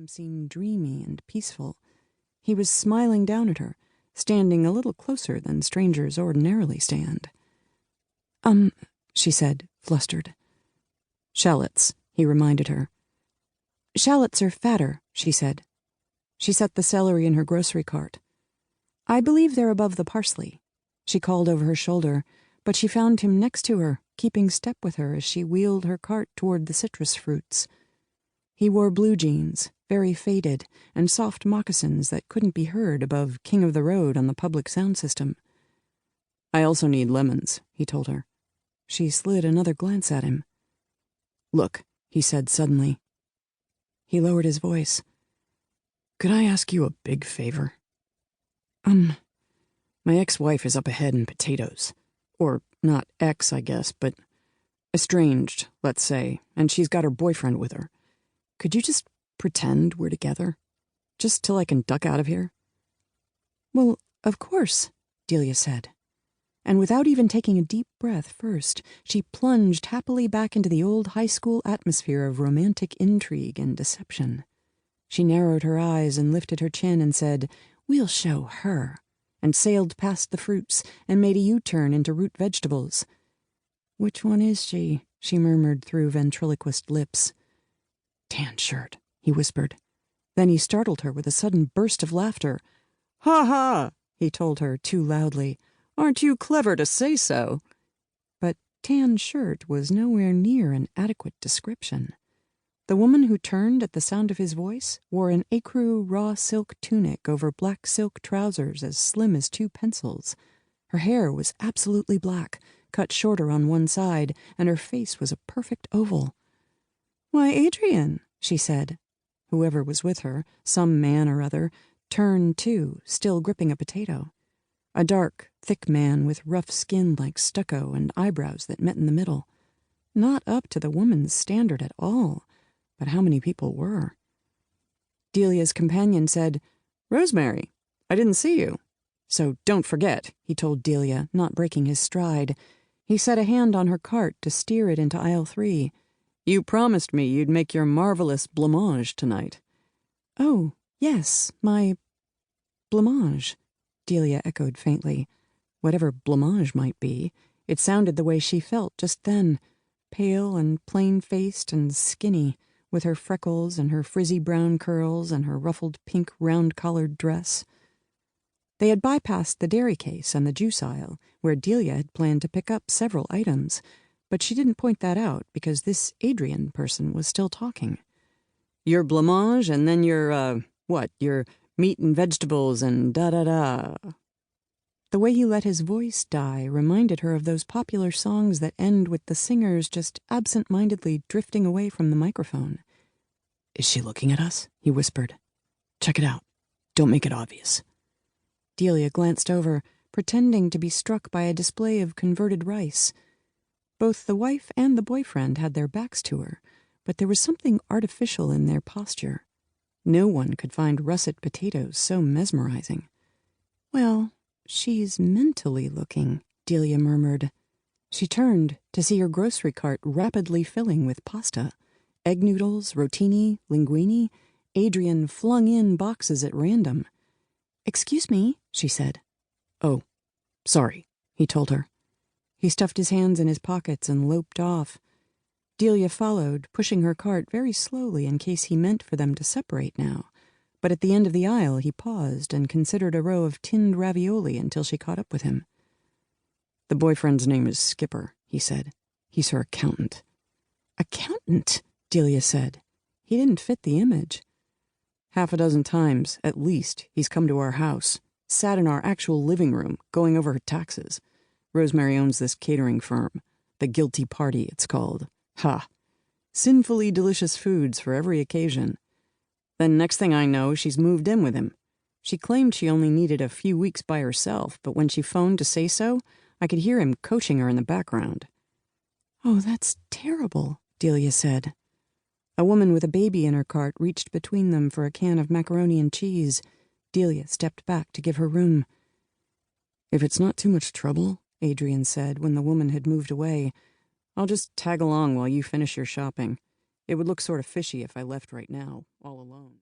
room seemed dreamy and peaceful. He was smiling down at her, standing a little closer than strangers ordinarily stand. She said, flustered. Shallots, he reminded her. Shallots are fatter, she said. She set the celery in her grocery cart. I believe they're above the parsley. She called over her shoulder, but she found him next to her, keeping step with her as she wheeled her cart toward the citrus fruits. He wore blue jeans, very faded, and soft moccasins that couldn't be heard above King of the Road on the public sound system. I also need lemons, he told her. She slid another glance at him. Look, he said suddenly. He lowered his voice. Could I ask you a big favor? My ex-wife is up ahead in potatoes. Or not ex, I guess, but estranged, let's say, and she's got her boyfriend with her. Could you just pretend we're together? Just till I can duck out of here? Well, of course, Delia said. And without even taking a deep breath first, she plunged happily back into the old high school atmosphere of romantic intrigue and deception. She narrowed her eyes and lifted her chin and said, We'll show her, and sailed past the fruits and made a U-turn into root vegetables. Which one is she? She murmured through ventriloquist lips. Tan shirt, he whispered. Then he startled her with a sudden burst of laughter. Ha ha, he told her too loudly. Aren't you clever to say so? But tan shirt was nowhere near an adequate description. The woman who turned at the sound of his voice wore an ecru raw silk tunic over black silk trousers as slim as 2 pencils. Her hair was absolutely black, cut shorter on one side, and her face was a perfect oval. Why, Adrian, she said. Whoever was with her, some man or other, turned too, still gripping a potato. A dark, thick man with rough skin like stucco and eyebrows that met in the middle. Not up to the woman's standard at all. But how many people were? Delia's companion said, Rosemary, I didn't see you. So don't forget, he told Delia, not breaking his stride. He set a hand on her cart to steer it into aisle 3. You promised me you'd make your marvelous blancmange tonight. Oh, yes, my blancmange, Delia echoed faintly. Whatever blancmange might be, it sounded the way she felt just then, pale and plain-faced and skinny, with her freckles and her frizzy brown curls and her ruffled pink round-collared dress. They had bypassed the dairy case and the juice aisle, where Delia had planned to pick up several items, but she didn't point that out because this Adrian person was still talking. Your blancmange and then your, your meat and vegetables and da-da-da. The way he let his voice die reminded her of those popular songs that end with the singers just absent-mindedly drifting away from the microphone. Is she looking at us? He whispered. Check it out. Don't make it obvious. Delia glanced over, pretending to be struck by a display of converted rice. Both the wife and the boyfriend had their backs to her, but there was something artificial in their posture. No one could find russet potatoes so mesmerizing. Well, she's mentally looking, Delia murmured. She turned to see her grocery cart rapidly filling with pasta. Egg noodles, rotini, linguine. Adrian flung in boxes at random. Excuse me, she said. Oh, sorry, he told her. He stuffed his hands in his pockets and loped off. Delia followed, pushing her cart very slowly in case he meant for them to separate now. But at the end of the aisle he paused and considered a row of tinned ravioli until she caught up with him. The boyfriend's name is Skipper, he said. He's her accountant. Accountant, Delia said. He didn't fit the image. 6 times, at least, he's come to our house, sat in our actual living room, going over her taxes. Rosemary owns this catering firm. The Guilty Party, it's called. Ha! Sinfully delicious foods for every occasion. Then next thing I know, she's moved in with him. She claimed she only needed a few weeks by herself, but when she phoned to say so, I could hear him coaching her in the background. Oh, that's terrible, Delia said. A woman with a baby in her cart reached between them for a can of macaroni and cheese. Delia stepped back to give her room. If it's not too much trouble, Adrian said when the woman had moved away, I'll just tag along while you finish your shopping. It would look sort of fishy if I left right now, all alone.